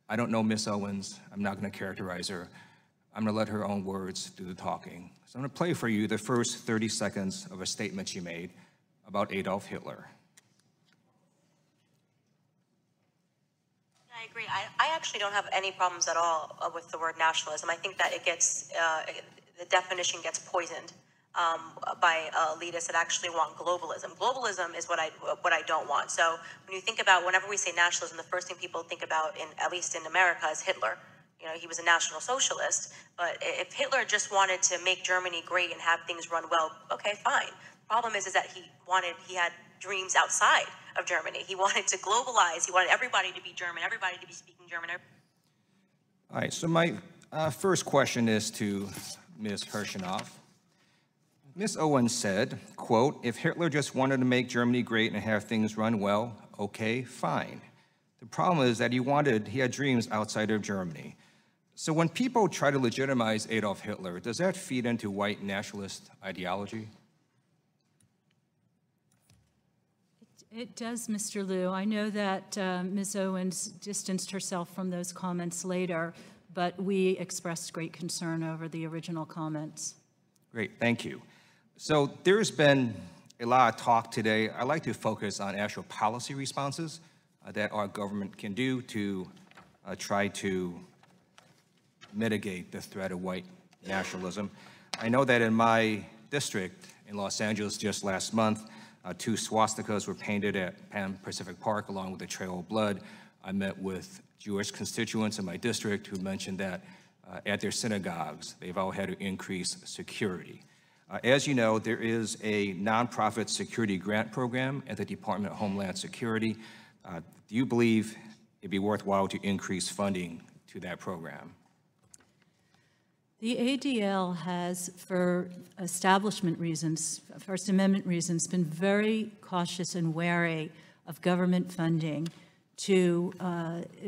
I don't know Miss Owens. I'm not going to characterize her. I'm going to let her own words do the talking. So I'm going to play for you the first 30 seconds of a statement she made about Adolf Hitler. I agree. I actually don't have any problems at all with the word nationalism. I think that it gets, the definition gets poisoned by elitists that actually want globalism. Globalism is what I don't want. So when you think about, whenever we say nationalism, the first thing people think about, at least in America, is Hitler. You know, he was a National Socialist, but if Hitler just wanted to make Germany great and have things run well, okay, fine. The problem is that he had dreams outside of Germany. He wanted to globalize. He wanted everybody to be German, everybody to be speaking German. All right, so my first question is to Ms. Kirchhoff. Ms. Owens said, quote, if Hitler just wanted to make Germany great and have things run well, okay, fine. The problem is that he had dreams outside of Germany. So when people try to legitimize Adolf Hitler, does that feed into white nationalist ideology? It does, Mr. Lieu. I know that Ms. Owens distanced herself from those comments later, but we expressed great concern over the original comments. Great, thank you. So there's been a lot of talk today. I'd like to focus on actual policy responses that our government can do to try to mitigate the threat of white nationalism. I know that in my district in Los Angeles just last month, 2 swastikas were painted at Pan Pacific Park along with a trail of blood. I met with Jewish constituents in my district who mentioned that at their synagogues, they've all had to increase security. As you know, there is a nonprofit security grant program at the Department of Homeland Security. Do you believe it'd be worthwhile to increase funding to that program? The ADL has, for establishment reasons, First Amendment reasons, been very cautious and wary of government funding to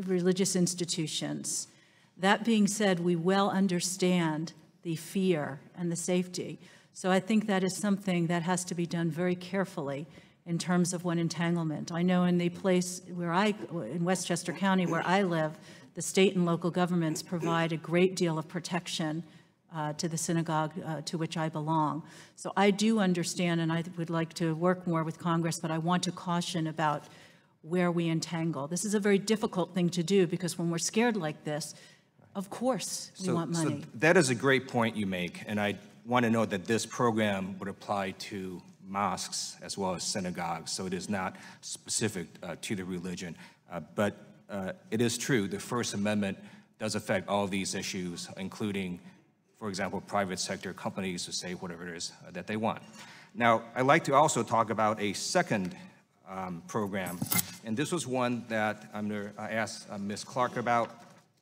religious institutions. That being said, we well understand the fear and the safety. So I think that is something that has to be done very carefully in terms of one entanglement. I know in the place where in Westchester County where I live, the state and local governments provide a great deal of protection to the synagogue to which I belong. So I do understand, and I would like to work more with Congress, but I want to caution about where we entangle. This is a very difficult thing to do because when we're scared like this, of course we want money. So that is a great point you make, and I want to note that this program would apply to mosques as well as synagogues, so it is not specific to the religion. But it is true, the First Amendment does affect all of these issues, including, for example, private sector companies to say whatever it is that they want. Now, I'd like to also talk about a second program, and this was one that I'm going to ask Ms. Clark about,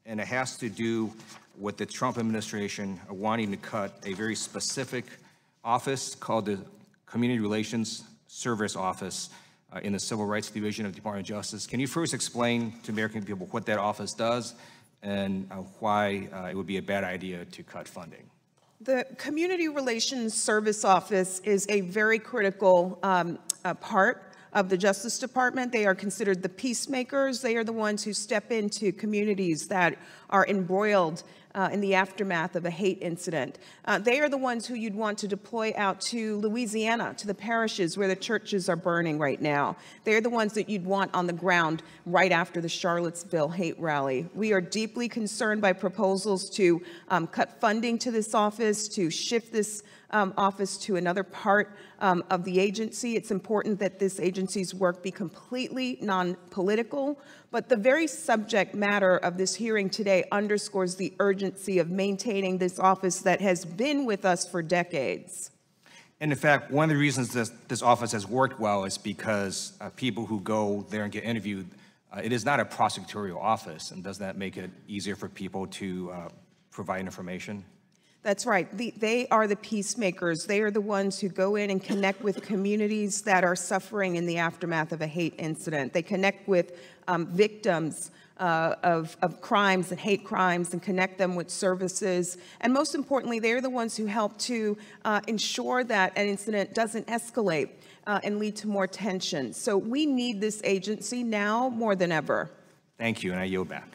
and it has to do with the Trump administration wanting to cut a very specific office called the Community Relations Service Office in the Civil Rights Division of the Department of Justice. Can you first explain to American people what that office does and why it would be a bad idea to cut funding? The Community Relations Service Office is a very critical part of the Justice Department. They are considered the peacemakers. They are the ones who step into communities that are embroiled in the aftermath of a hate incident. They are the ones who you'd want to deploy out to Louisiana, to the parishes where the churches are burning right now. They're the ones that you'd want on the ground right after the Charlottesville hate rally. We are deeply concerned by proposals to cut funding to this office, to shift this office to another part of the agency. It's important that this agency's work be completely non-political, but the very subject matter of this hearing today underscores the urgency of maintaining this office that has been with us for decades. And in fact, one of the reasons this office has worked well is because people who go there and get interviewed, it is not a prosecutorial office, and does that make it easier for people to provide information? That's right. They are the peacemakers. They are the ones who go in and connect with communities that are suffering in the aftermath of a hate incident. They connect with victims of crimes and hate crimes and connect them with services. And most importantly, they're the ones who help to ensure that an incident doesn't escalate and lead to more tension. So we need this agency now more than ever. Thank you, and I yield back.